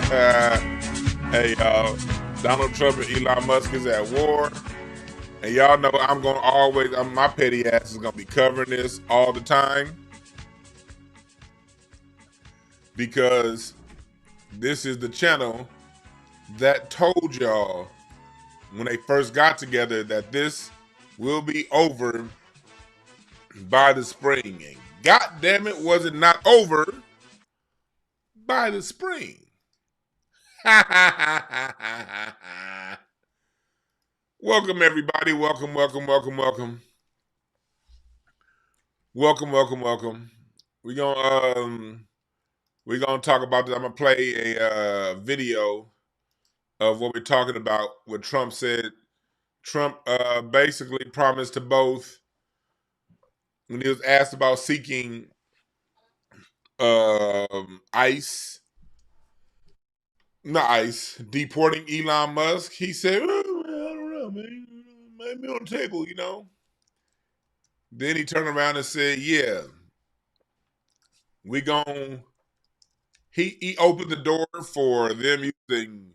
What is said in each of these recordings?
Hey, y'all. Donald Trump and Elon Musk is at war. And y'all know I'm going to always, my petty ass is going to be covering this all the time. Because this is the channel that told y'all when they first got together that this will be over by the spring. And God damn it, was it not over by the spring? Welcome everybody. Welcome. We're gonna talk about this. I'm gonna play a video of what we're talking about. What Trump said. Trump basically promised to both when he was asked about seeking ICE, not ICE, deporting Elon Musk. He said, "Oh, I don't know, man. Maybe on the table, you know." Then he turned around and said, "Yeah, we gon'." He opened the door for them using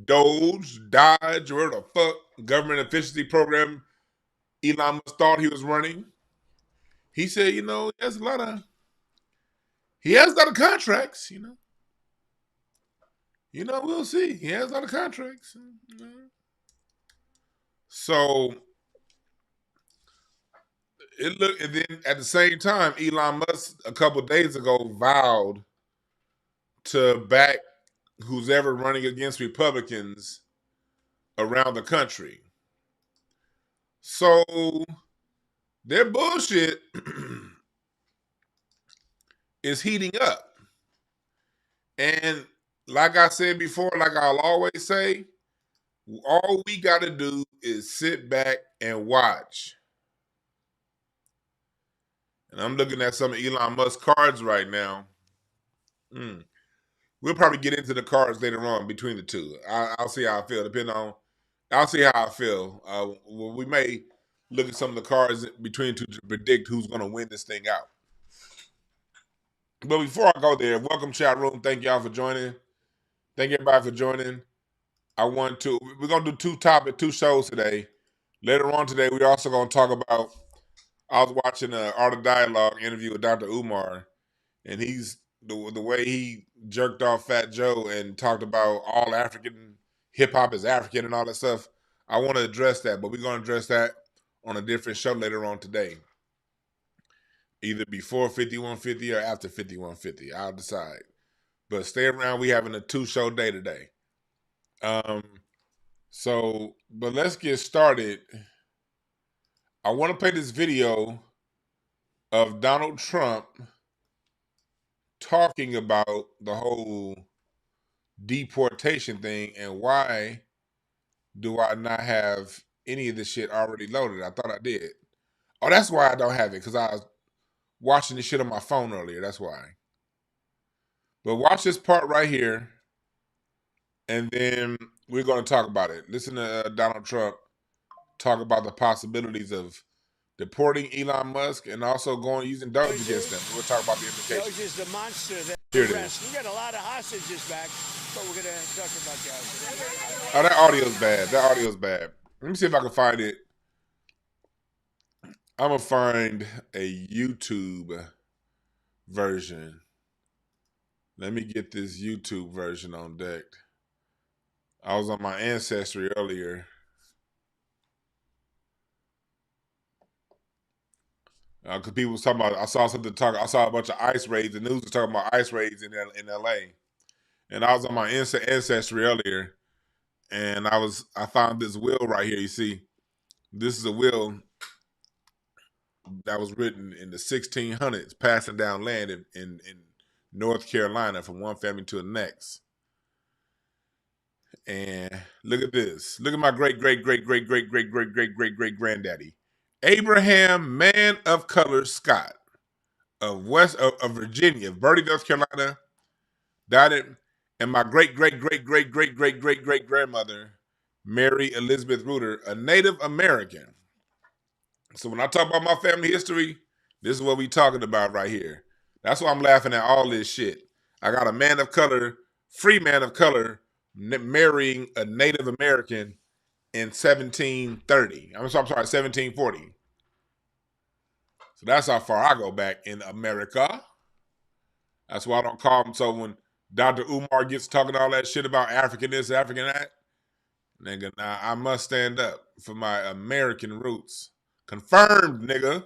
DOGE, or whatever the fuck government efficiency program Elon Musk thought he was running. He said, you know, he has a lot of contracts, you know. We'll see. He has a lot of contracts. So it looked, and then at the same time, Elon Musk a couple of days ago vowed to back who's ever running against Republicans around the country. So their bullshit is heating up. And like I said before, like I'll always say, all we got to do is sit back and watch. And I'm looking at some of Elon Musk cards right now. We'll probably get into the cards later on between the two. I'll see how I feel. I'll see how I feel. We may look at some of the cards between two to predict who's going to win this thing out. But before I go there, welcome chat room. Thank y'all for joining. Thank everybody for joining. We're going to do two shows today. Later on today, we're also going to talk about, I was watching an Art of Dialogue interview with Dr. Umar, and he's, the way he jerked off Fat Joe and talked about all African, hip-hop is African and all that stuff. I want to address that, but we're going to address that on a different show later on today. Either before 5150 or after 5150. I'll decide. But stay around. We having a 2-show day today. But let's get started. I want to play this video of Donald Trump talking about the whole deportation thing and why do I not have any of this shit already loaded. I thought I did. Oh, that's why I don't have it, because I was watching this shit on my phone earlier. That's why. But watch this part right here, and then we're going to talk about it. Listen to Donald Trump talk about the possibilities of deporting Elon Musk and also using DOGE against them. We'll talk about the implications. DOGE is the monster that Here it arrests. is. We got a lot of hostages back, but we're going to talk about that. Oh, that audio's bad. That audio's bad. Let me see if I can find it. I'm going to find a YouTube version. Let me get this YouTube version on deck. I was on my Ancestry earlier. Because people was talking about, I saw a bunch of ICE raids. The news was talking about ICE raids in LA. And I was on my Ancestry earlier, and I found this will right here. You see, this is a will that was written in the 1600s, passing down land in North Carolina from one family to the next. And look at this. Look at my great granddaddy, Abraham, man of color Scott of Virginia, Bertie, North Carolina, died in, and my great grandmother, Mary Elizabeth Reuter, a Native American. So when I talk about my family history, this is what we talking about right here. That's why I'm laughing at all this shit. I got a man of color free man of color marrying a Native American in 1730. I'm sorry, 1740. So that's how far I go back in America. That's why I don't call him. So when Dr. Umar gets talking all that shit about African this, African that, nigga, nah, I must stand up for my American roots. Confirmed, nigga.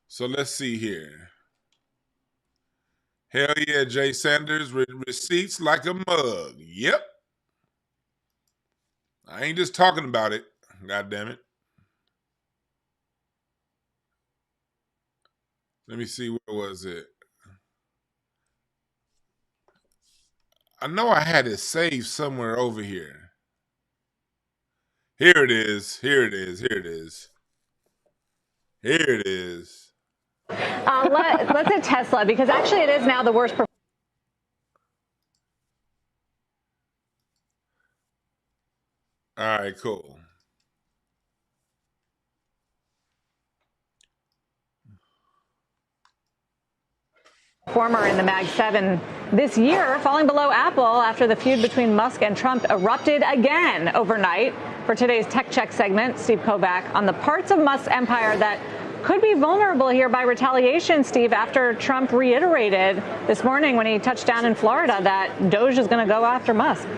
So let's see here. Hell yeah, Jay Sanders, receipts like a mug. Yep. I ain't just talking about it. God damn it. Let me see, where was it? I know I had it saved somewhere over here. Here it is. Here it is. Here it is. Here it is. Let's hit Tesla, because actually it is now the worst All right, cool. performer in the Mag 7 this year, falling below Apple after the feud between Musk and Trump erupted again overnight. For today's Tech Check segment, Steve Kovac on the parts of Musk's empire that could be vulnerable here by retaliation, Steve, after Trump reiterated this morning when he touched down in Florida that DOGE is going to go after Musk.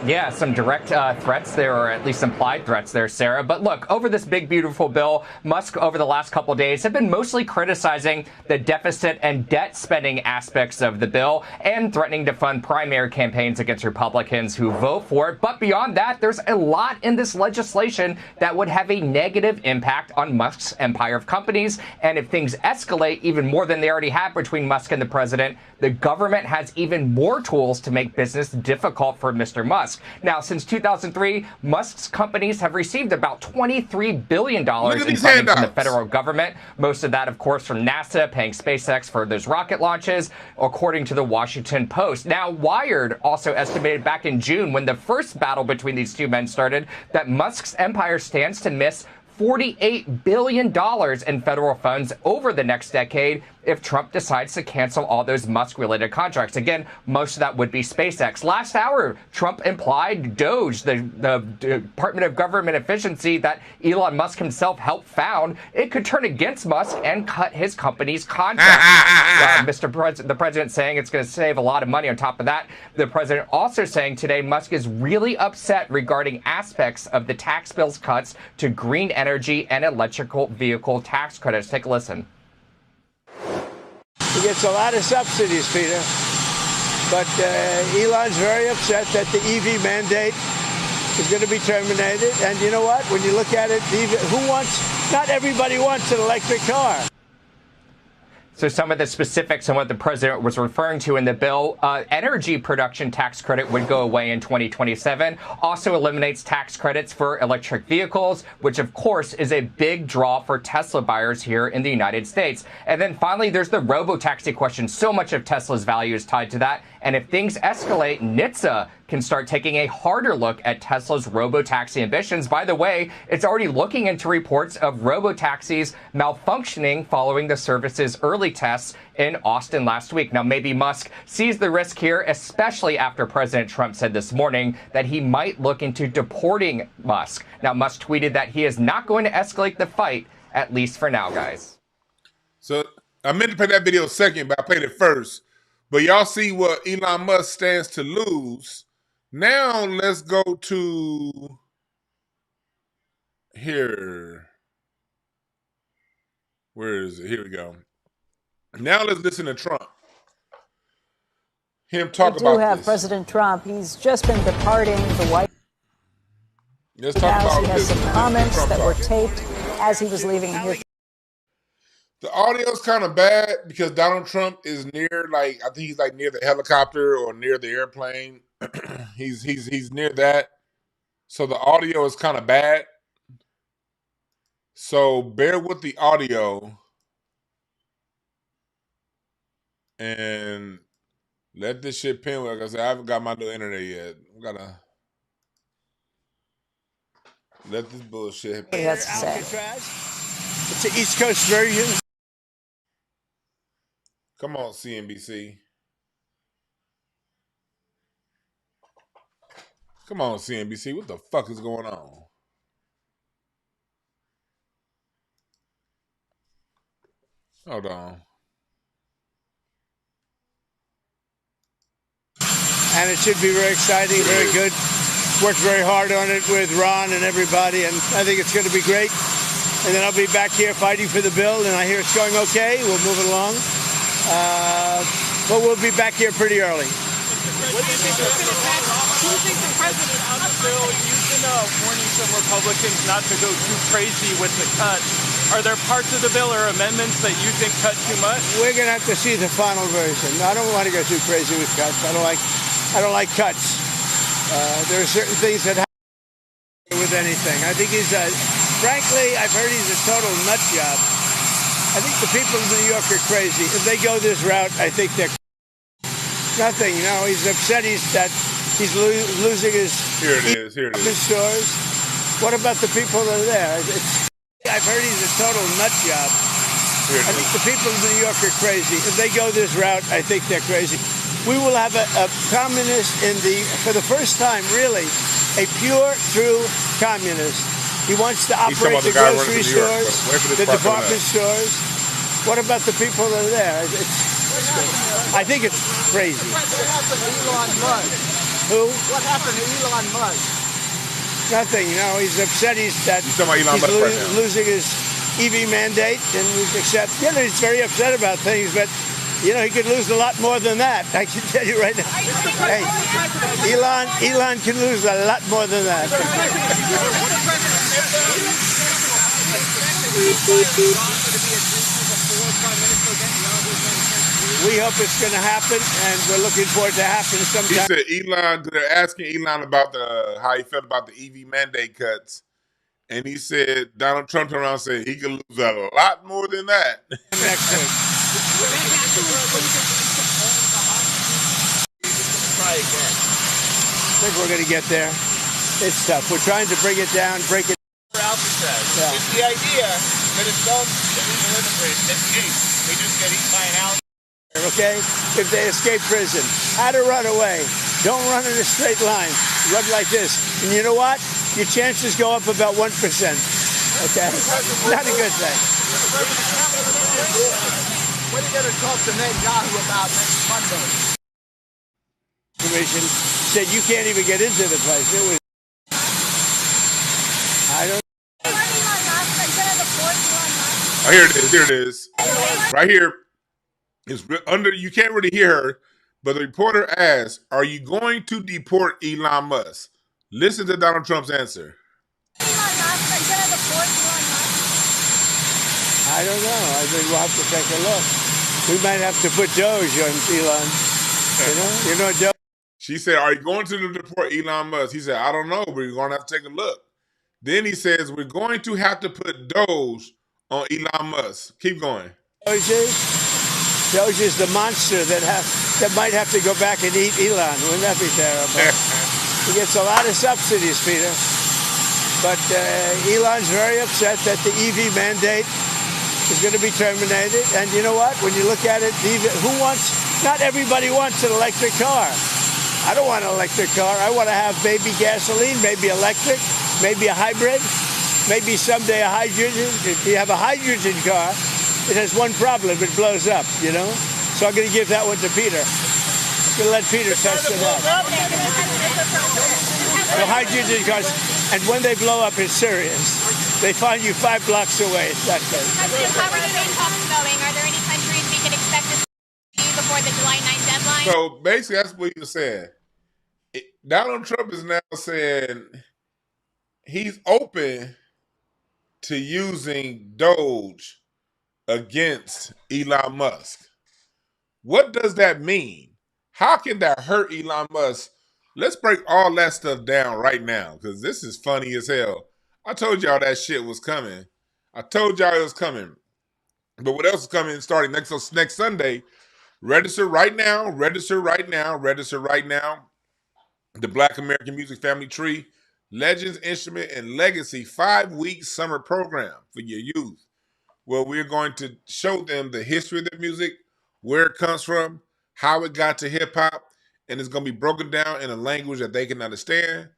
Yeah, some direct threats there, or at least implied threats there, Sarah. But look, over this big, beautiful bill, Musk, over the last couple of days, have been mostly criticizing the deficit and debt spending aspects of the bill and threatening to fund primary campaigns against Republicans who vote for it. But beyond that, there's a lot in this legislation that would have a negative impact on Musk's empire of companies. And if things escalate even more than they already have between Musk and the president, the government has even more tools to make business difficult for Mr. Musk. Now, since 2003, Musk's companies have received about $23 billion in funding from the federal government. Most of that, of course, from NASA, paying SpaceX for those rocket launches, according to the Washington Post. Now, Wired also estimated back in June, when the first battle between these two men started, that Musk's empire stands to miss $48 billion in federal funds over the next decade if Trump decides to cancel all those Musk-related contracts. Again, most of that would be SpaceX. Last hour, Trump implied DOGE, the Department of Government Efficiency that Elon Musk himself helped found, it could turn against Musk and cut his company's contracts. The president saying it's going to save a lot of money on top of that. The president also saying today Musk is really upset regarding aspects of the tax bill's cuts to green energy and electrical vehicle tax credits. Take a listen. He gets a lot of subsidies, Peter. But Elon's very upset that the EV mandate is going to be terminated. And you know what? When you look at it, not everybody wants an electric car. So some of the specifics on what the president was referring to in the bill, energy production tax credit would go away in 2027. Also eliminates tax credits for electric vehicles, which of course is a big draw for Tesla buyers here in the United States. And then finally, there's the robo-taxi question. So much of Tesla's value is tied to that. And if things escalate, NHTSA can start taking a harder look at Tesla's robo-taxi ambitions. By the way, it's already looking into reports of robo-taxis malfunctioning following the service's early tests in Austin last week. Now, maybe Musk sees the risk here, especially after President Trump said this morning that he might look into deporting Musk. Now, Musk tweeted that he is not going to escalate the fight, at least for now, guys. So I meant to play that video second, but I played it first. But y'all see what Elon Musk stands to lose. Now let's go to here. Where is it? Here we go. Now let's listen to Trump. Him talk about this. We do have President Trump. He's just been departing the White House. He has some comments that were taped as he was leaving here. The audio's kind of bad because Donald Trump is near, I think he's near the helicopter or near the airplane. he's near that. So the audio is kind of bad. So bear with the audio and let this shit pin. Like I said, I haven't got my new internet yet. I'm gotta let this bullshit pin. Alcatraz. It's an East Coast version. Come on, CNBC. Come on, CNBC. What the fuck is going on? Hold on. And it should be very exciting, very good. Worked very hard on it with Ron and everybody, and I think it's going to be great. And then I'll be back here fighting for the bill, and I hear it's going okay. We'll move it along. But we'll be back here pretty early. What do you think the president on the bill used in warning some Republicans not to go too crazy with the cuts? Are there parts of the bill or amendments that you think cut too much? We're going to have to see the final version. I don't want to go too crazy with cuts. I don't like cuts. There are certain things that happen with anything. I think frankly, I've heard he's a total nut job. I think the people of New York are crazy. If they go this route, I think they're nothing. He's upset that he's losing his stores. What about the people that are there? I've heard he's a total nut job. I think the people of New York are crazy. If they go this route, I think they're crazy. We will have a communist for the first time, really, a pure, true communist. He wants to operate the grocery stores, the department stores. What about the people that are there? I think it's crazy. What happened to Elon Musk? Who? What happened to Elon Musk? Nothing. He's upset that he's losing his EV mandate, and he's very upset about things, but he could lose a lot more than that. I can tell you right now. Hey, Elon can lose a lot more than that. We hope it's going to happen, and we're looking forward to happen sometime. He said they're asking Elon about how he felt about the EV mandate cuts. And he said, Donald Trump turned around and said he could lose a lot more than that. Next week. Try again. I think we're going to get there. It's tough. We're trying to bring it down, break it. Alpha says. Yeah. It's the idea that if some illegal immigrants escape, they just get eaten by an alligator. Okay? If they escape prison, how to run away. Don't run in a straight line. Run like this. And you know what? Your chances go up about 1%. Okay? Not a good thing. What are you going to talk to Netanyahu about next Monday? Commission said you can't even get into the place. It was. I don't. Oh, here it is. Here it is. Right here. It's under. You can't really hear her, but the reporter asks, "Are you going to deport Elon Musk?" Listen to Donald Trump's answer. I don't know. I think we'll have to take a look. We might have to put DOGE on Elon. You know DOGE. She said, "Are you going to deport Elon Musk?" He said, "I don't know, but you're going to have to take a look." Then he says, "We're going to have to put DOGE on Elon Musk." Keep going. DOGE is the monster that might have to go back and eat Elon. Wouldn't that be terrible? He gets a lot of subsidies, Peter. But Elon's very upset that the EV mandate is going to be terminated. And you know what? When you look at it, not everybody wants an electric car. I don't want an electric car. I want to have maybe gasoline, maybe electric, maybe a hybrid, maybe someday a hydrogen. If you have a hydrogen car, it has one problem. It blows up, So I'm going to give that one to Peter. I'm going to let Peter test it out. The hydrogen cars, and when they blow up, it's serious. They find you 5 blocks away. That's it. How are the main talks going? Are there any countries we can expect to see before the July 9th deadline? So basically, that's what he was saying. Donald Trump is now saying he's open to using DOGE against Elon Musk. What does that mean? How can that hurt Elon Musk? Let's break all that stuff down right now, because this is funny as hell. I told y'all that shit was coming. I told y'all it was coming. But what else is coming starting next Sunday? Register right now. Register right now. Register right now. The Black American Music Family Tree, Legends, Instrument, and Legacy 5-week summer program for your youth, where we're going to show them the history of their music, where it comes from, how it got to hip hop, and it's gonna be broken down in a language that they can understand.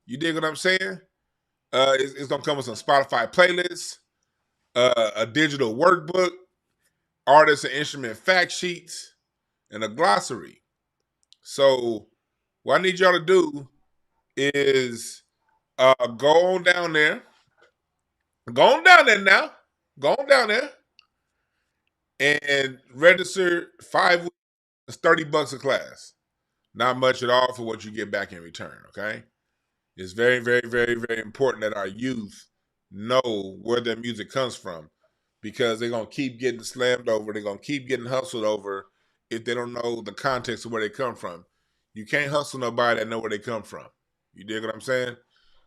You dig what I'm saying? It's gonna come with some Spotify playlists, a digital workbook, artist and instrument fact sheets, and a glossary. So what I need y'all to do is go on down there. Go on down there now. Go on down there and register 5 weeks. It's $30 a class. Not much at all for what you get back in return, okay? It's very, very, very, very important that our youth know where their music comes from, because they're going to keep getting slammed over. They're going to keep getting hustled over if they don't know the context of where they come from. You can't hustle nobody that know where they come from. You dig what I'm saying?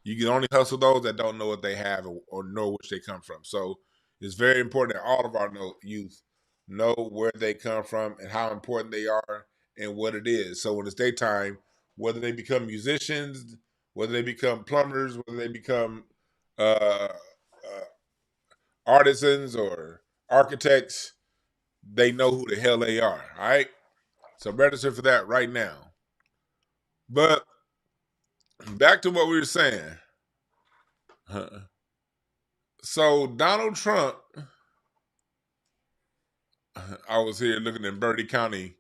You can only hustle those that don't know what they have or know which they come from. So it's very important that all of our youth know where they come from and how important they are and what it is. So when it's daytime, whether they become musicians, whether they become plumbers, whether they become artisans or architects, they know who the hell they are. All right. So register for that right now. But back to what we were saying. So Donald Trump, I was here looking in Bertie County.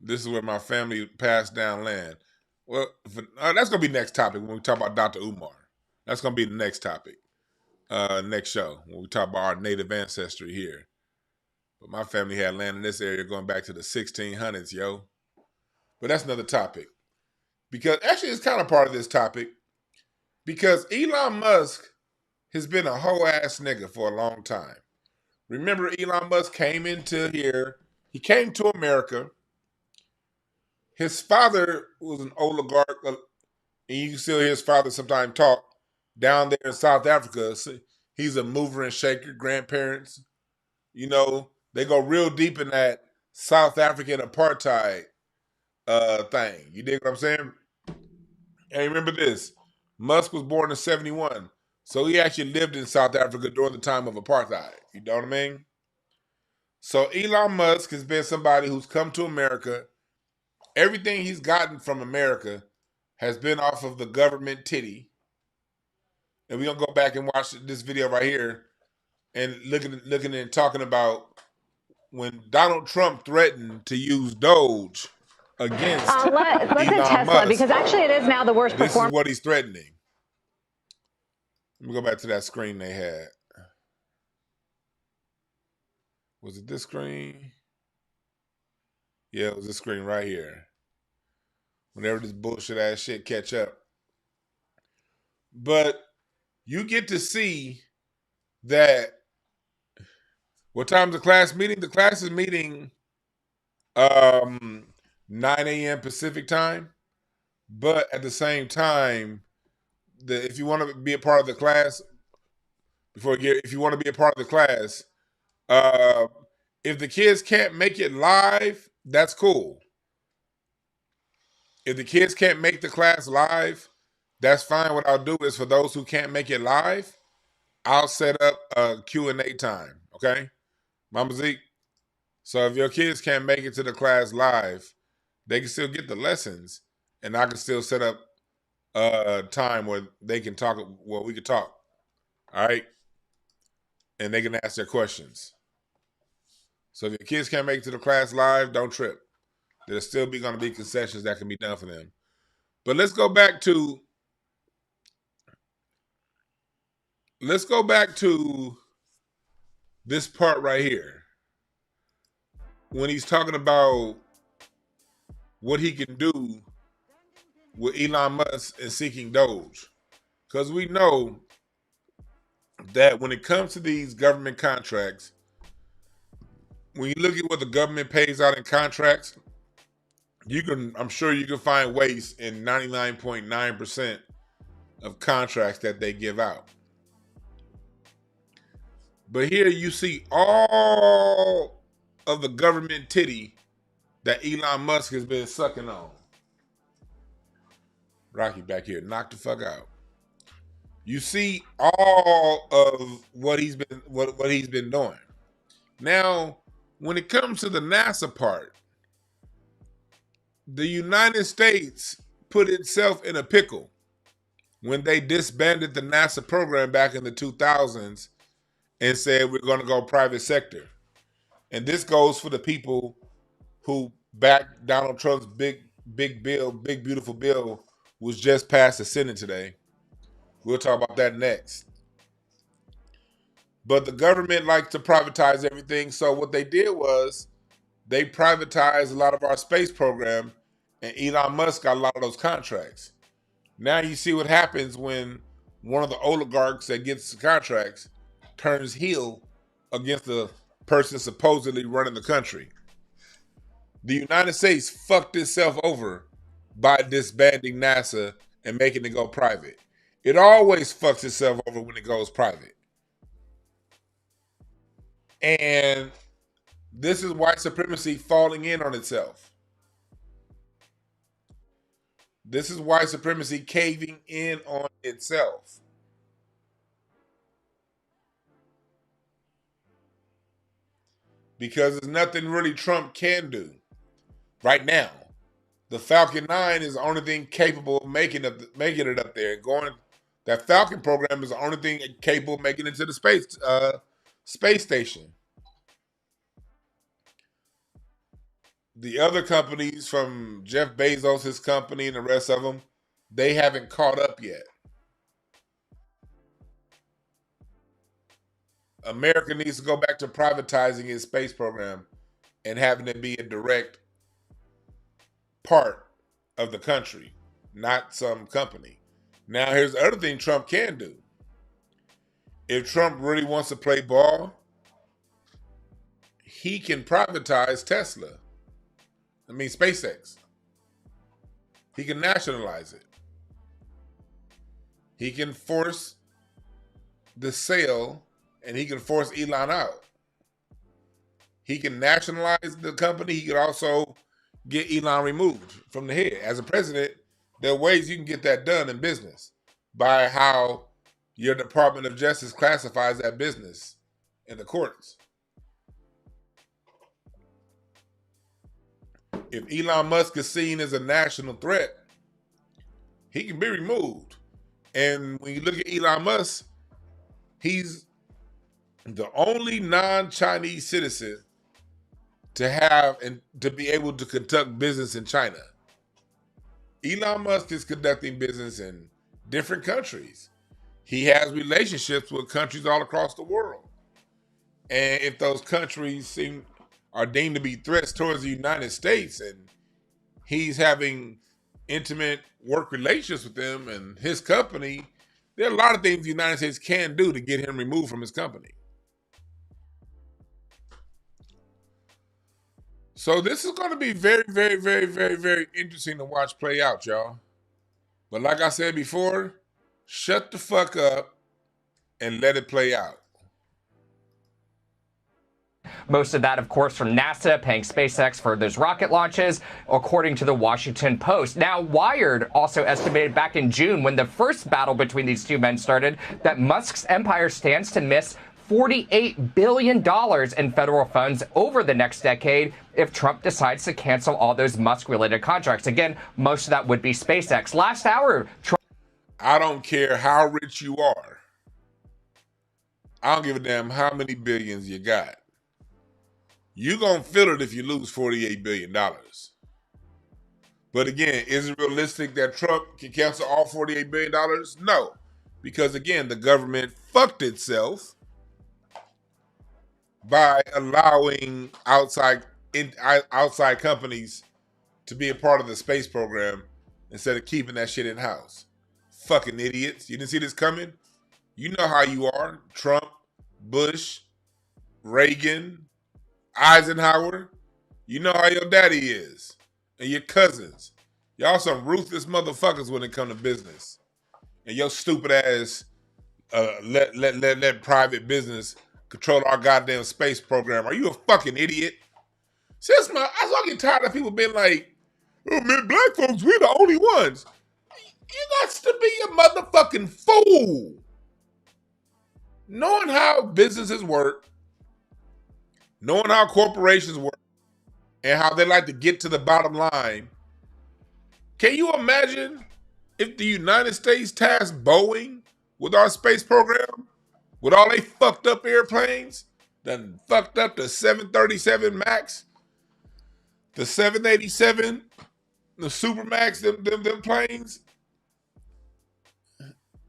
This is where my family passed down land. Well, that's going to be next topic when we talk about Dr. Umar. That's going to be the next topic, next show, when we talk about our native ancestry here. But my family had land in this area going back to the 1600s, yo. But that's another topic. Because actually it's kind of part of this topic. Because Elon Musk has been a whole ass nigga for a long time. Remember, Elon Musk came into here. He came to America. His father was an oligarch, and you can still hear his father sometimes talk down there in South Africa. So he's a mover and shaker, grandparents. You know, they go real deep in that South African apartheid thing. You dig what I'm saying? And remember this, Musk was born in 1971. So he actually lived in South Africa during the time of apartheid. You know what I mean? So Elon Musk has been somebody who's come to America. Everything he's gotten from America has been off of the government titty. And we're going to go back and watch this video right here and looking and talking about when Donald Trump threatened to use DOGE against let's Elon Tesla, Musk. because actually it is now the worst This performer. is what he's threatening. Let me go back to that screen they had. Was it this screen? Yeah, it was this screen right here. Whenever this bullshit ass shit catch up. But you get to see that. What time's the class meeting? The class is meeting 9 a.m. Pacific time. But at the same time, if you want to be a part of the class, if you want to be a part of the class, if the kids can't make it live, that's cool. If the kids can't make the class live, that's fine. What I'll do is, for those who can't make it live, I'll set up a Q&A time, okay? Mama Zeke? So if your kids can't make it to the class live, they can still get the lessons, and I can still set up a time where they can talk, where we can talk, all right? And they can ask their questions. So if your kids can't make it to the class live, don't trip. There'll still be going to be concessions that can be done for them. But let's go back to this part right here. When he's talking about what he can do with Elon Musk and seeking DOGE. Because we know that when it comes to these government contracts, when you look at what the government pays out in contracts, I'm sure you can find waste in 99.9% of contracts that they give out. But here you see all of the government titty that Elon Musk has been sucking on. Rocky back here, knock the fuck out. You see all of what he's been doing. Now, when it comes to the NASA part, the United States put itself in a pickle when they disbanded the NASA program back in the 2000s and said we're going to go private sector. And this goes for the people who backed Donald Trump's big beautiful bill, was just passed the Senate today. We'll talk about that next. But the government likes to privatize everything. So what they did was they privatized a lot of our space program, and Elon Musk got a lot of those contracts. Now you see what happens when one of the oligarchs that gets the contracts turns heel against the person supposedly running the country. The United States fucked itself over by disbanding NASA and making it go private. It always fucks itself over when it goes private. And this is white supremacy falling in on itself. This is white supremacy caving in on itself. Because there's nothing really Trump can do right now. The Falcon 9 is the only thing capable of making it up there. That Falcon program is the only thing capable of making it to the space station. The other companies, from Jeff Bezos, his company, and the rest of them, they haven't caught up yet. America needs to go back to privatizing its space program and having it be a direct part of the country, not some company. Now, here's the other thing Trump can do. If Trump really wants to play ball, he can privatize SpaceX. He can nationalize it. He can force the sale, and he can force Elon out. He can nationalize the company. He could also get Elon removed from the head. As a president, there are ways you can get that done in business by how your Department of Justice classifies that business in the courts. If Elon Musk is seen as a national threat, he can be removed. And when you look at Elon Musk, he's the only non-Chinese citizen to have and to be able to conduct business in China. Elon Musk is conducting business in different countries. He has relationships with countries all across the world. And if those countries are deemed to be threats towards the United States, and he's having intimate work relations with them and his company, there are a lot of things the United States can do to get him removed from his company. So this is going to be very, very, very, very, very interesting to watch play out, y'all. But like I said before, shut the fuck up and let it play out. Most of that, of course, from NASA paying SpaceX for those rocket launches, according to the Washington Post. Now, Wired also estimated back in June, when the first battle between these two men started, that Musk's empire stands to miss $48 billion in federal funds over the next decade if Trump decides to cancel all those Musk-related contracts. Again, most of that would be SpaceX. Last hour, Trump... I don't care how rich you are. I don't give a damn how many billions you got. You're going to feel it if you lose $48 billion. But again, is it realistic that Trump can cancel all $48 billion? No. Because again, the government fucked itself by allowing outside companies to be a part of the space program instead of keeping that shit in-house. Fucking idiots. You didn't see this coming? You know how you are. Trump, Bush, Reagan, Eisenhower. You know how your daddy is. And your cousins. Y'all some ruthless motherfuckers when it comes to business. And your stupid ass let private business control our goddamn space program. Are you a fucking idiot? I was getting tired of people being like, oh man, black folks, we're the only ones. You got to be a motherfucking fool. Knowing how businesses work, knowing how corporations work and how they like to get to the bottom line, can you imagine if the United States tasked Boeing with our space program, with all they fucked up airplanes, done fucked up the 737 MAX, the 787, the Supermax, them planes?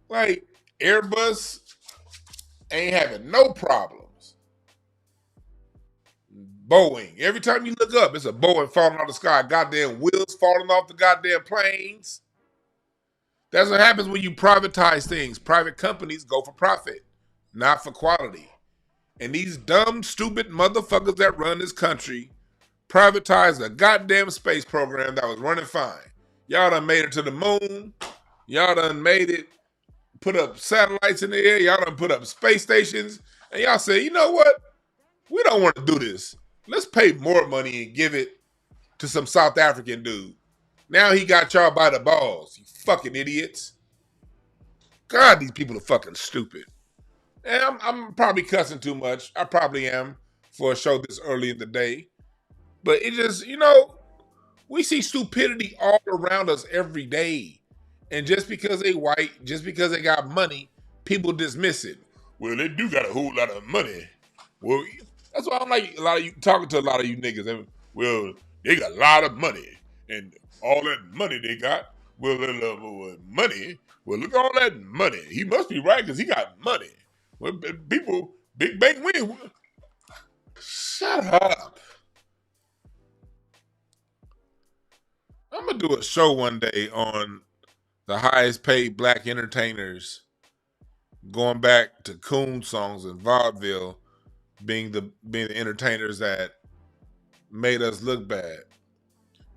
Like, Airbus ain't having no problems. Boeing, every time you look up, it's a Boeing falling out of the sky. Goddamn wheels falling off the goddamn planes. That's what happens when you privatize things. Private companies go for profit, not for quality. And these dumb, stupid motherfuckers that run this country privatized a goddamn space program that was running fine. Y'all done made it to the moon. Y'all done made it, put up satellites in the air. Y'all done put up space stations. And y'all say, you know what? We don't want to do this. Let's pay more money and give it to some South African dude. Now he got y'all by the balls, you fucking idiots. God, these people are fucking stupid. And I'm probably cussing too much. I probably am for a show this early in the day. But it just, we see stupidity all around us every day. And just because they white, just because they got money, people dismiss it. Well, they do got a whole lot of money. Well, that's why I'm like talking to a lot of you niggas. And, well, they got a lot of money. And all that money they got, well, money. Well, look at all that money. He must be right because he got money. Well, people, big bank win. Shut up. I'm going to do a show one day on the highest paid black entertainers, going back to coon songs and vaudeville, being the entertainers that made us look bad.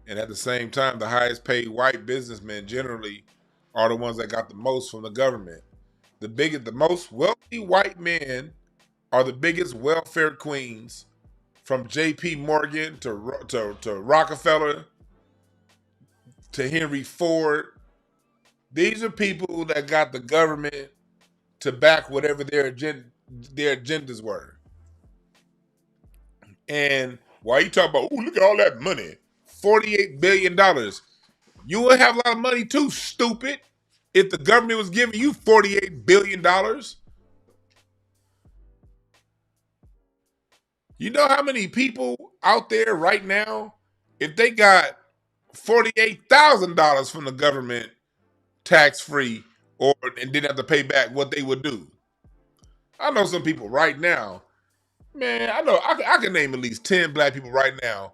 And at the same time, the highest paid white businessmen generally are the ones that got the most from the government. The most wealthy white men are the biggest welfare queens, from J.P. Morgan to Rockefeller to Henry Ford. These are people that got the government to back whatever their agendas were. And while you talk about, look at all that money, $48 billion. You would have a lot of money too, stupid, if the government was giving you $48 billion. You know how many people out there right now, if they got $48,000 from the government tax-free and didn't have to pay back, what they would do? I know some people right now, man, I can name at least 10 black people right now.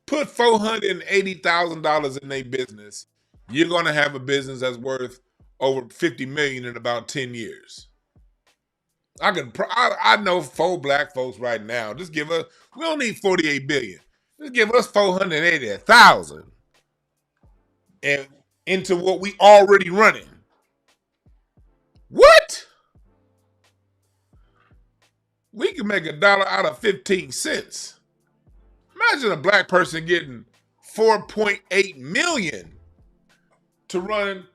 Put $480,000 in their business. You're going to have a business that's worth over $50 million in about 10 years. I know 4 black folks right now. Just give us, we don't need $48 billion. Just give us $480,000 and into what we already running. What? We can make $1 out of 15 cents. Imagine a black person getting $4.8 million to run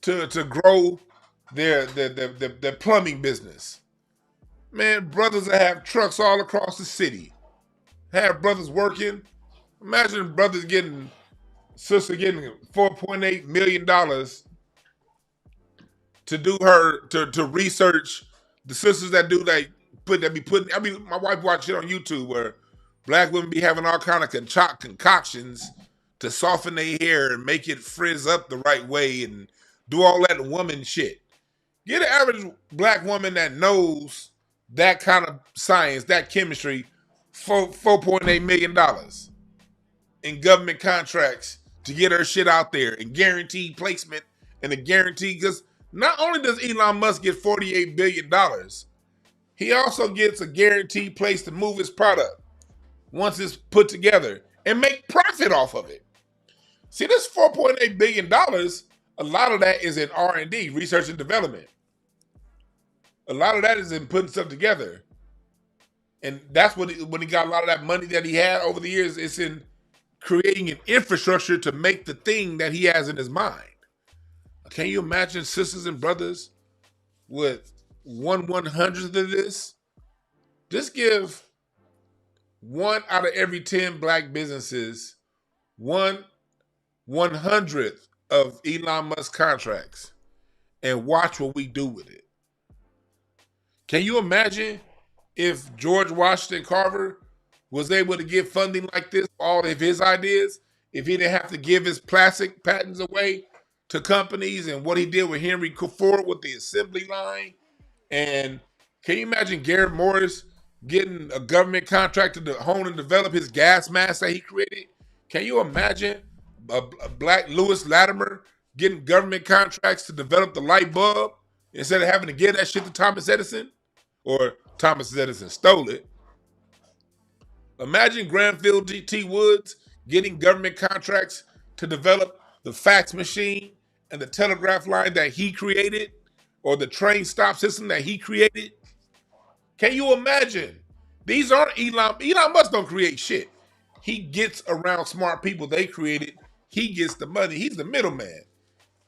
to grow their plumbing business. Man, brothers that have trucks all across the city, have brothers working. Imagine sister getting $4.8 million to do to research. The sisters that do my wife watched it on YouTube where black women be having all kind of concoctions to soften their hair and make it frizz up the right way and do all that woman shit. Get an average black woman that knows that kind of science, that chemistry, $4.8 million in government contracts to get her shit out there and guaranteed placement and a guarantee. Because not only does Elon Musk get $48 billion, he also gets a guaranteed place to move his product once it's put together and make profit off of it. See, this $4.8 billion, a lot of that is in R&D, research and development. A lot of that is in putting stuff together. And that's when he got a lot of that money that he had over the years, it's in creating an infrastructure to make the thing that he has in his mind. Can you imagine sisters and brothers with 1/100th of this? Just give 1 out of every 10 black businesses won 100th of Elon Musk contracts, and watch what we do with it. Can you imagine if George Washington Carver was able to get funding like this for all of his ideas, if he didn't have to give his plastic patents away to companies, and what he did with Henry Ford with the assembly line? And can you imagine Garrett Morris getting a government contract to hone and develop his gas mask that he created? Can you imagine a black Lewis Latimer getting government contracts to develop the light bulb instead of having to give that shit to Thomas Edison? Or Thomas Edison stole it. Imagine Granville T. Woods getting government contracts to develop the fax machine and the telegraph line that he created, or the train stop system that he created. Can you imagine? These aren't Elon Musk don't create shit. He gets around smart people they created. He gets the money. He's the middleman.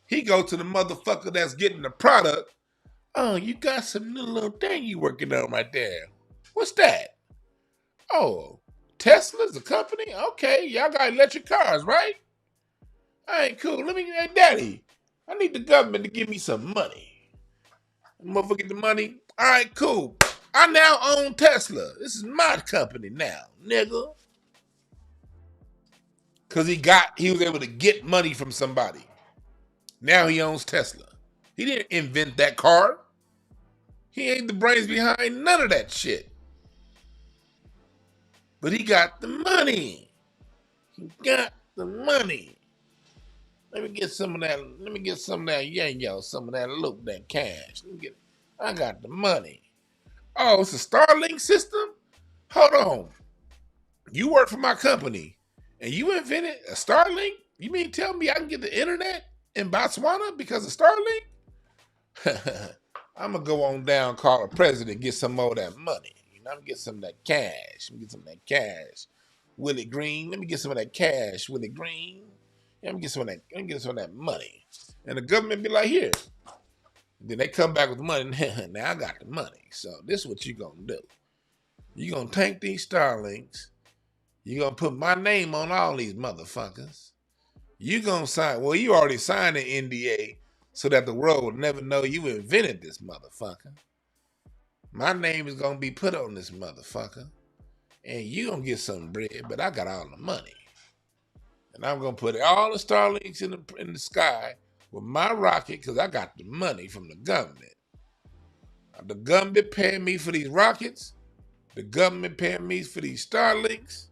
He goes to the motherfucker that's getting the product. Oh, you got some new little thing you working on right there. What's that? Oh, Tesla's a company? Okay, y'all got electric cars, right? All right, cool. Hey, Daddy, I need the government to give me some money. Motherfucker get the money. All right, cool. I now own Tesla. This is my company now, nigga. Because he was able to get money from somebody. Now he owns Tesla. He didn't invent that car. He ain't the brains behind none of that shit. But he got the money. He got the money. Let me get some of that. Let me get some of that yayo, some of that loop, that cash. I got the money. Oh, it's a Starlink system? Hold on. You work for my company and you invented a Starlink? You mean tell me I can get the internet in Botswana because of Starlink? I'm going to go on down, call the president, get some more of that money. I'm going to get some of that cash. Let me get some of that cash. Willie Green, let me get some of that cash, Willie Green. Let me get some of that, money. And the government be like, here. Then they come back with the money. Now I got the money. So this is what you going to do. You going to take these Starlinks. You going to put my name on all these motherfuckers. You going to sign, well, you already signed an NDA so that the world will never know you invented this motherfucker. My name is going to be put on this motherfucker. And you going to get some bread, but I got all the money. And I'm going to put all the Starlinks in the sky with my rocket because I got the money from the government. The government paying me for these rockets. The government paying me for these Starlinks.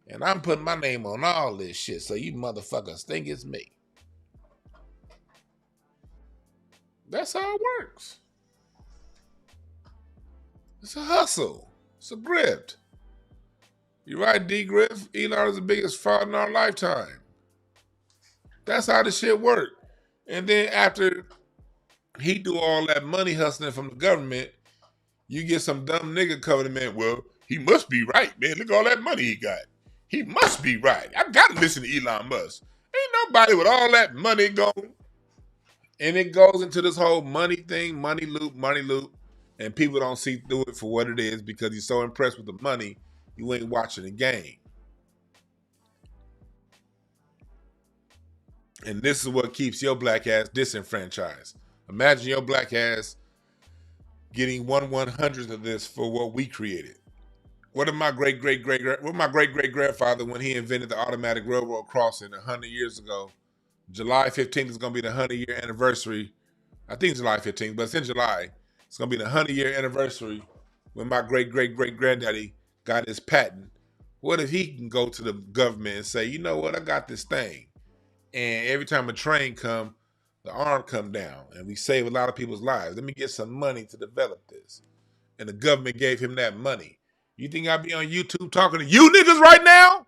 And I'm putting my name on all this shit so you motherfuckers think it's me. That's how it works. It's a hustle. It's a grift. You're right, D. Griff. Elon is the biggest fraud in our lifetime. That's how the shit worked. And then after he do all that money hustling from the government, you get some dumb nigga coming in, man. Well, he must be right, man. Look at all that money he got. He must be right. I gotta listen to Elon Musk. Ain't nobody with all that money going. And it goes into this whole money thing, money loop. And people don't see through it for what it is because he's so impressed with the money, you ain't watching the game. And this is what keeps your black ass disenfranchised. Imagine your black ass getting 1/100th of this for what we created. What my great grandfather, when he invented the automatic railroad crossing 100 years ago, July 15th is going to be the 100-year anniversary. I think it's July 15th, but it's in July. It's going to be the 100-year anniversary when my great granddaddy got his patent. What if he can go to the government and say, you know what, I got this thing. And every time a train come, the arm come down and we save a lot of people's lives. Let me get some money to develop this. And the government gave him that money. You think I'd be on YouTube talking to you niggas right now?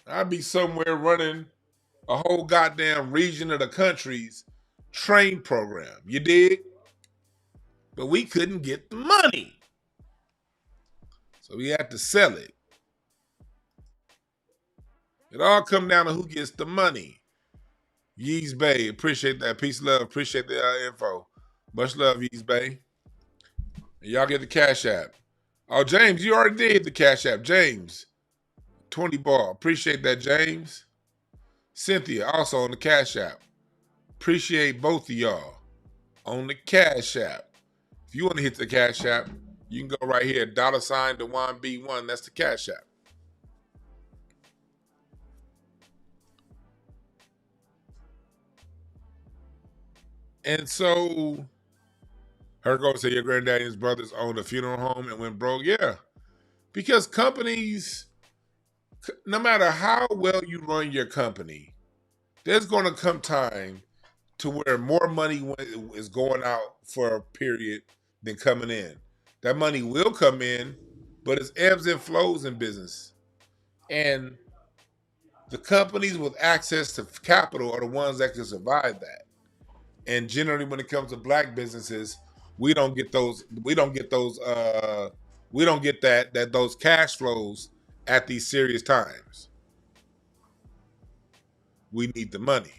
I'd be somewhere running a whole goddamn region of the country's train program. You dig? But we couldn't get the money. So we had to sell it. It all come down to who gets the money. Yeez Bay, appreciate that. Peace, love, appreciate the info. Much love, Yeez Bay. And y'all get the Cash App. Oh, James, you already did the Cash App. James, 20 ball. Appreciate that, James. Cynthia, also on the Cash App. Appreciate both of y'all on the Cash App. If you want to hit the Cash App, you can go right here, $ DeWanB1. That's the Cash App. And so, her go say your granddaddy and his brothers owned a funeral home and went broke. Yeah, because companies, no matter how well you run your company, there's going to come time to where more money is going out for a period than coming in. That money will come in, but it's ebbs and flows in business. And the companies with access to capital are the ones that can survive that. And generally, when it comes to black businesses, we don't get those. We don't get those. We don't get those cash flows at these serious times. We need the money.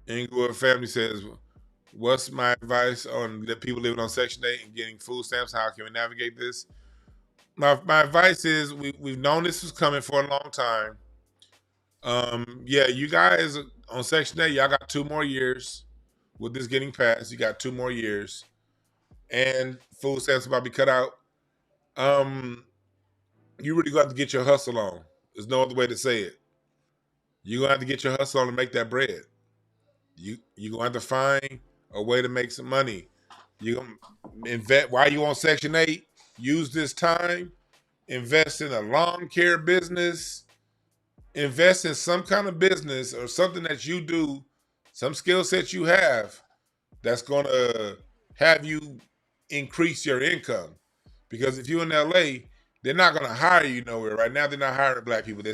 Inglewood family says, "What's my advice on the people living on Section 8 and getting food stamps? How can we navigate this?" My advice is we've known this was coming for a long time. Yeah, you guys on Section 8, y'all got 2 more years with this getting passed. You got 2 more years. And food stamps about to be cut out. You really got to get your hustle on. There's no other way to say it. You're going to have to get your hustle on to make that bread. You're going to have to find a way to make some money. You're going to invest. While you're on Section 8, use this time, invest in a lawn care business, invest in some kind of business or something that you do, some skill set you have that's going to have you increase your income. Because if you're in LA, they're not going to hire you nowhere. Right now, they're not hiring black people. They're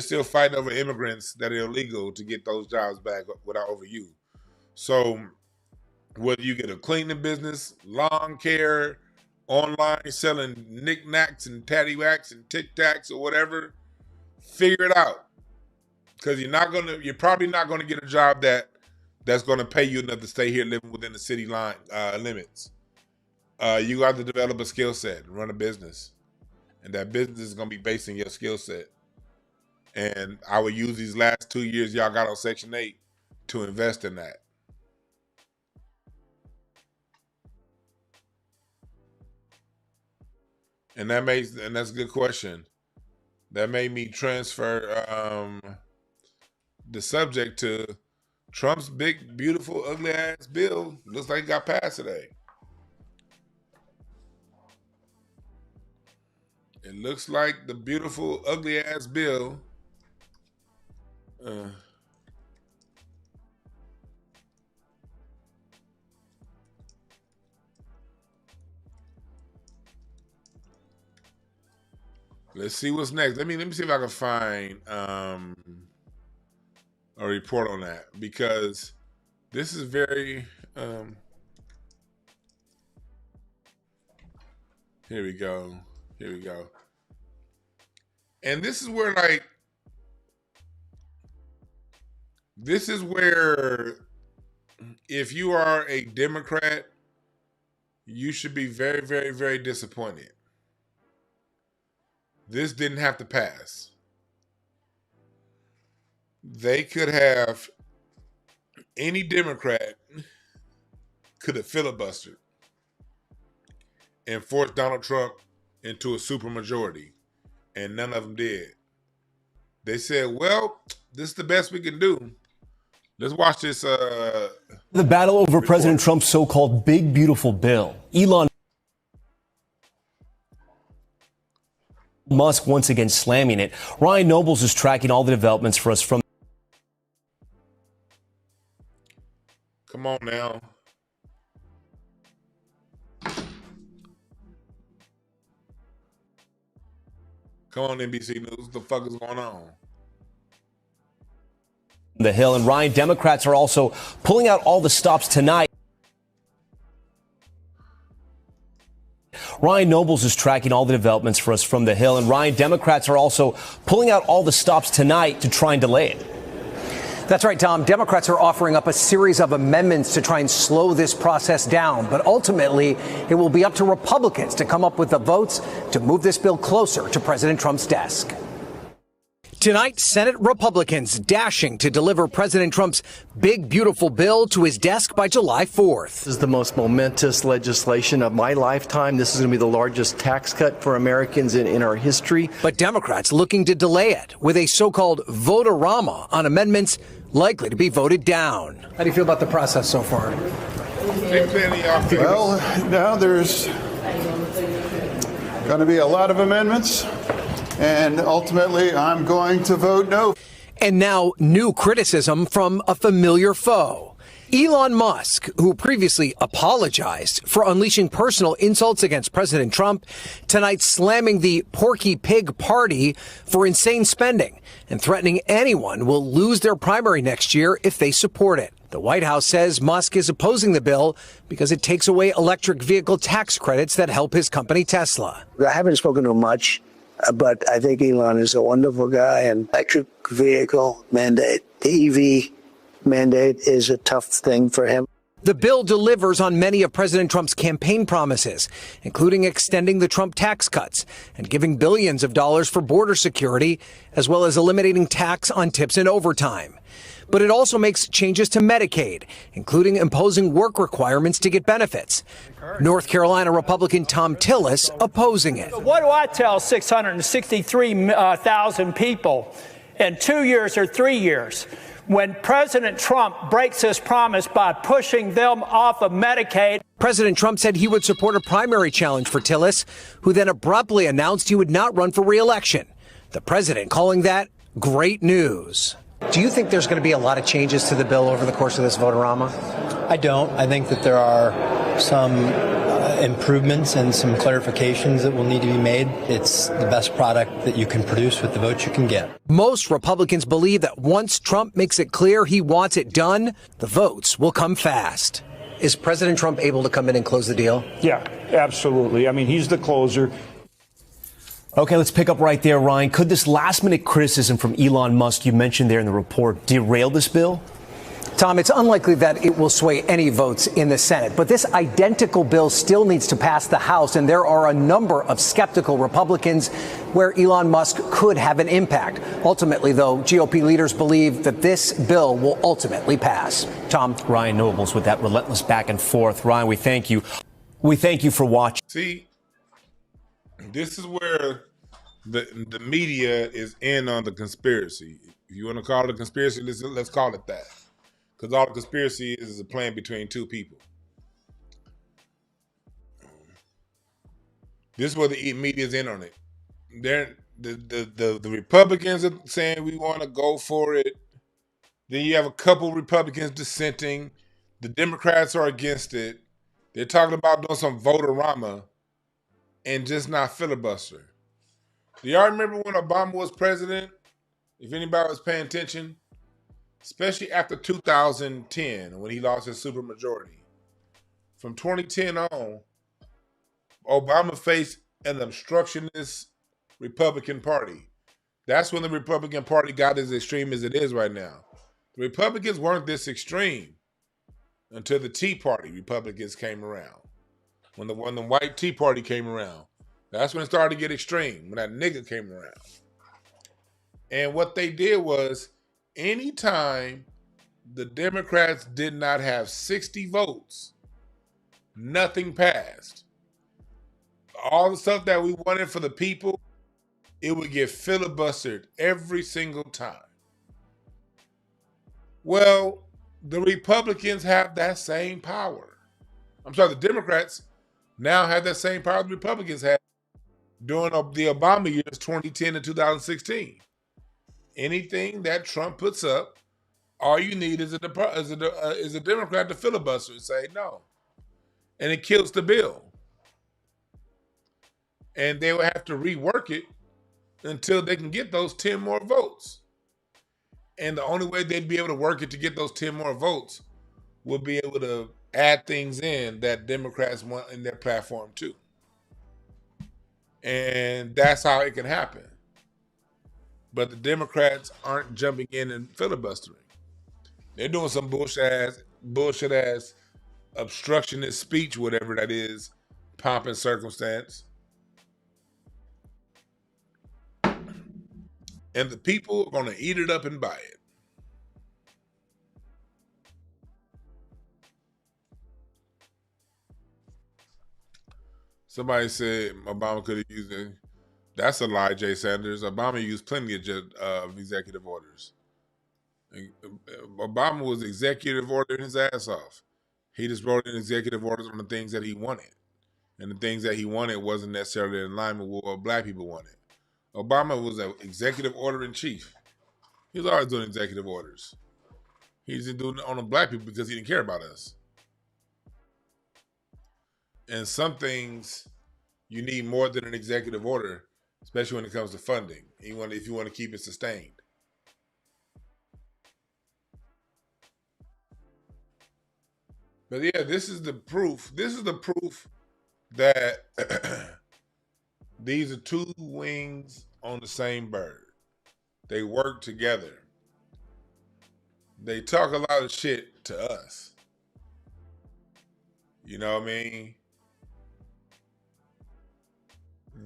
still fighting over immigrants that are illegal to get those jobs back without over you. So whether you get a cleaning business, lawn care, online selling knickknacks and tattywhacks and tic tacs or whatever, figure it out. Because you're probably not gonna get a job that's gonna pay you enough to stay here living within the city line limits. You got to develop a skill set and run a business. And that business is gonna be based on your skill set. And I would use these last 2 years y'all got on Section 8 to invest in that. And that's a good question. That made me transfer the subject to Trump's big, beautiful, ugly ass bill. Looks like it got passed today. It looks like the beautiful, ugly ass bill. Let's see what's next. Let me see if I can find a report on that, because this is very here we go. And this is where if you are a Democrat, you should be very, very, very disappointed. This didn't have to pass. They could have, any Democrat could have filibustered and forced Donald Trump into a supermajority, and none of them did. They said, well, this is the best we can do. Let's watch this. The battle over report. President Trump's so-called big, beautiful bill. Elon Musk once again slamming it. Ryan Nobles is tracking all the developments for us from. Come on now. Come on, NBC News. What the fuck is going on? The Hill and Ryan, Democrats are also pulling out all the stops tonight. Ryan Nobles is tracking all the developments for us from the Hill. And Ryan, Democrats are also pulling out all the stops tonight to try and delay it. That's right, Tom. Democrats are offering up a series of amendments to try and slow this process down. But ultimately, it will be up to Republicans to come up with the votes to move this bill closer to President Trump's desk. Tonight, Senate Republicans dashing to deliver President Trump's big, beautiful bill to his desk by July 4th. This is the most momentous legislation of my lifetime. This is going to be the largest tax cut for Americans in our history. But Democrats looking to delay it with a so-called vote-a-rama on amendments likely to be voted down. How do you feel about the process so far? Well, now there's going to be a lot of amendments. And ultimately, I'm going to vote no. And now new criticism from a familiar foe. Elon Musk, who previously apologized for unleashing personal insults against President Trump, tonight slamming the Porky Pig Party for insane spending and threatening anyone will lose their primary next year if they support it. The White House says Musk is opposing the bill because it takes away electric vehicle tax credits that help his company Tesla. I haven't spoken to him much. But I think Elon is a wonderful guy, and electric vehicle mandate, the EV mandate is a tough thing for him. The bill delivers on many of President Trump's campaign promises, including extending the Trump tax cuts and giving billions of dollars for border security, as well as eliminating tax on tips and overtime. But it also makes changes to Medicaid, including imposing work requirements to get benefits. North Carolina Republican Tom Tillis opposing it. What do I tell 663,000 people in 2 years or 3 years when President Trump breaks his promise by pushing them off of Medicaid? President Trump said he would support a primary challenge for Tillis, who then abruptly announced he would not run for re-election. The president calling that great news. Do you think there's going to be a lot of changes to the bill over the course of this vote-a-rama? I don't. I think that there are some improvements and some clarifications that will need to be made. It's the best product that you can produce with the votes you can get. Most Republicans believe that once Trump makes it clear he wants it done, the votes will come fast. Is President Trump able to come in and close the deal? Yeah, absolutely. I mean, he's the closer. Okay, let's pick up right there, Ryan. Could this last-minute criticism from Elon Musk you mentioned there in the report derail this bill? Tom, it's unlikely that it will sway any votes in the Senate, but this identical bill still needs to pass the House, and there are a number of skeptical Republicans where Elon Musk could have an impact. Ultimately, though, GOP leaders believe that this bill will ultimately pass. Tom? Ryan Nobles with that relentless back and forth. Ryan, we thank you. We thank you for watching. See, this is where the media is in on the conspiracy. If you want to call it a conspiracy, let's call it that. Because all the conspiracy is a plan between two people. This is where the media is in on it. The Republicans are saying we want to go for it. Then you have a couple Republicans dissenting. The Democrats are against it. They're talking about doing some vote-a-rama and just not filibuster. Do y'all remember when Obama was president? If anybody was paying attention, especially after 2010 when he lost his supermajority. From 2010 on, Obama faced an obstructionist Republican Party. That's when the Republican Party got as extreme as it is right now. The Republicans weren't this extreme until the Tea Party Republicans came around. When the white Tea Party came around, that's when it started to get extreme, when that nigga came around. And what they did was, anytime the Democrats did not have 60 votes, nothing passed. All the stuff that we wanted for the people, it would get filibustered every single time. Well, the Republicans have that same power. I'm sorry, the Democrats now have that same power the Republicans had during the Obama years, 2010 and 2016. Anything that Trump puts up, all you need is a Democrat to filibuster and say no. And it kills the bill. And they will have to rework it until they can get those 10 more votes. And the only way they'd be able to work it to get those 10 more votes would be able to add things in that Democrats want in their platform too. And that's how it can happen. But the Democrats aren't jumping in and filibustering. They're doing some bullshit ass obstructionist speech, whatever that is, pomp and circumstance. And the people are going to eat it up and buy it. Somebody said Obama could have used it. That's a lie, Jay Sanders. Obama used plenty of executive orders. Obama was executive ordering his ass off. He just wrote in executive orders on the things that he wanted. And the things that he wanted wasn't necessarily in alignment with what black people wanted. Obama was an executive order in chief. He was always doing executive orders. He just doing it on the black people because he didn't care about us. And some things you need more than an executive order, especially when it comes to funding. If you want to keep it sustained. But yeah, this is the proof. This is the proof that these are two wings on the same bird. They work together. They talk a lot of shit to us. You know what I mean?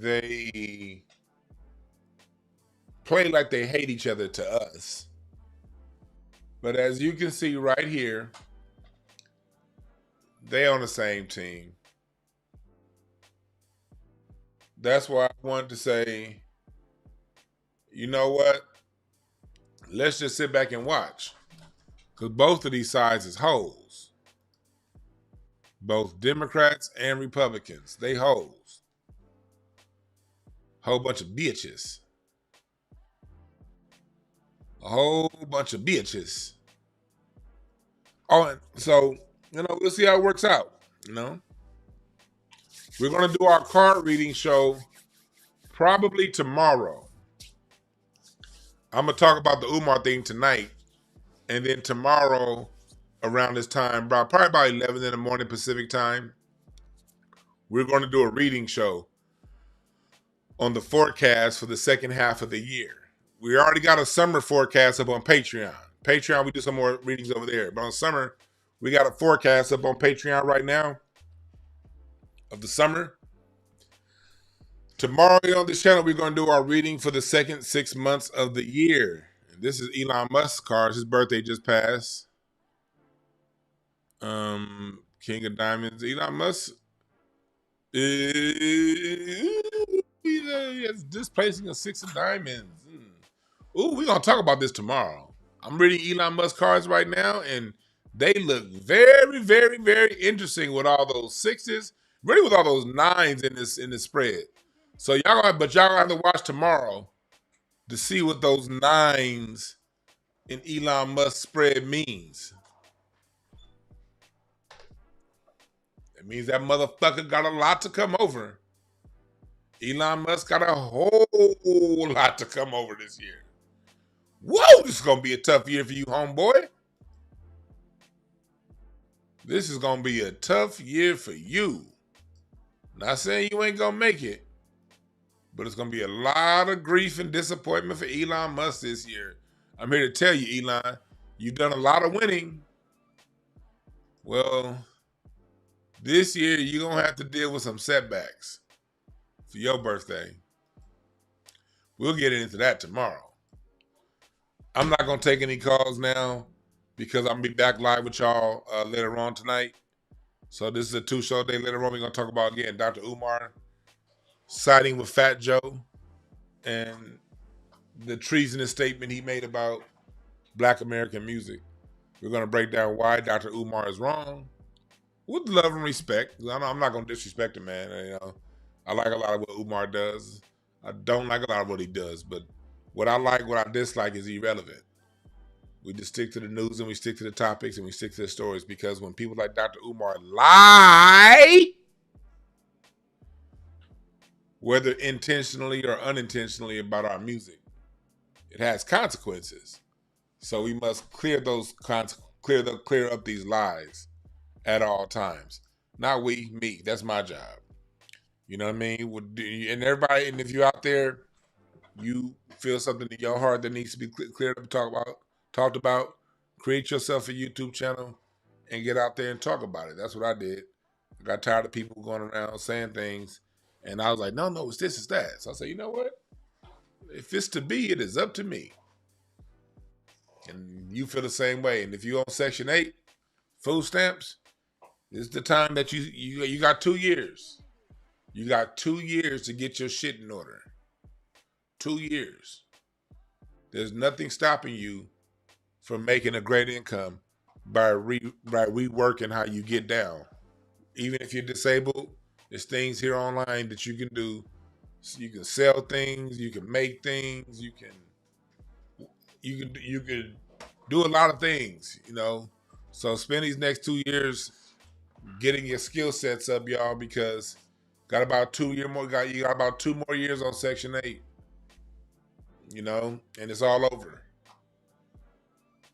They play like they hate each other to us. But as you can see right here, they on the same team. That's why I wanted to say, you know what? Let's just sit back and watch. Because both of these sides is hoes. Both Democrats and Republicans, they hoes. Whole bunch of bitches. A whole bunch of bitches. Oh, and so, we'll see how it works out, We're going to do our card reading show probably tomorrow. I'm going to talk about the Umar thing tonight. And then tomorrow, around this time, probably about 11 in the morning Pacific time, we're going to do a reading show on the forecast for the second half of the year. We already got a summer forecast up on Patreon. Patreon, we do some more readings over there. But on summer, we got a forecast up on Patreon right now of the summer. Tomorrow on this channel, we're going to do our reading for the second 6 months of the year. And this is Elon Musk's card. His birthday just passed. King of Diamonds. Elon Musk is displacing a 6 of diamonds. Ooh, we're going to talk about this tomorrow. I'm reading Elon Musk cards right now, and they look very, very, very interesting with all those 6s, really with all those 9s in this spread. So y'all gonna have to watch tomorrow to see what those 9s in Elon Musk spread means. It means that motherfucker got a lot to come over. Elon Musk got a whole lot to come over this year. Whoa, this is going to be a tough year for you, homeboy. This is going to be a tough year for you. Not saying you ain't going to make it, but it's going to be a lot of grief and disappointment for Elon Musk this year. I'm here to tell you, Elon, you've done a lot of winning. Well, this year you're going to have to deal with some setbacks for your birthday. We'll get into that tomorrow. I'm not going to take any calls now because I'm going to be back live with y'all later on tonight. So this is a 2-show day. Later on, we're going to talk about, again, Dr. Umar siding with Fat Joe and the treasonous statement he made about Black American music. We're going to break down why Dr. Umar is wrong with love and respect. I'm not going to disrespect him, man. I like a lot of what Umar does. I don't like a lot of what he does, but what I like, what I dislike is irrelevant. We just stick to the news and we stick to the topics and we stick to the stories, because when people like Dr. Umar lie, whether intentionally or unintentionally, about our music, it has consequences. So we must clear up these lies at all times. Not we, me. That's my job. You know what I mean? And everybody, and if you're out there, you feel something in your heart that needs to be cleared up and talked about, Create yourself a YouTube channel and get out there and talk about it. That's what I did. I got tired of people going around saying things, and I was like, no, it's this, it's that. So I said, you know what? If it's to be, it is up to me. And you feel the same way. And if you on Section 8, food stamps, this is the time that you got 2 years. You got 2 years to get your shit in order. 2 years. There's nothing stopping you from making a great income by reworking how you get down. Even if you're disabled, there's things here online that you can do. So you can sell things, you can make things, you can do a lot of things, you know. So spend these next 2 years getting your skill sets up, y'all, because got about 2 years more. You got about 2 more years on Section 8, you know, and it's all over.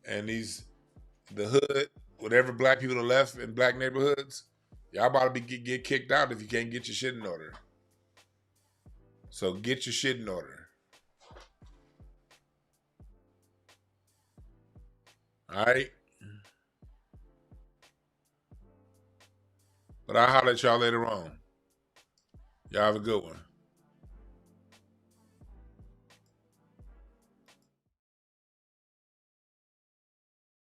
And the hood, whatever black people are left in black neighborhoods, y'all about to get kicked out if you can't get your shit in order. So get your shit in order. All right? But I'll holler at y'all later on. Y'all have a good one.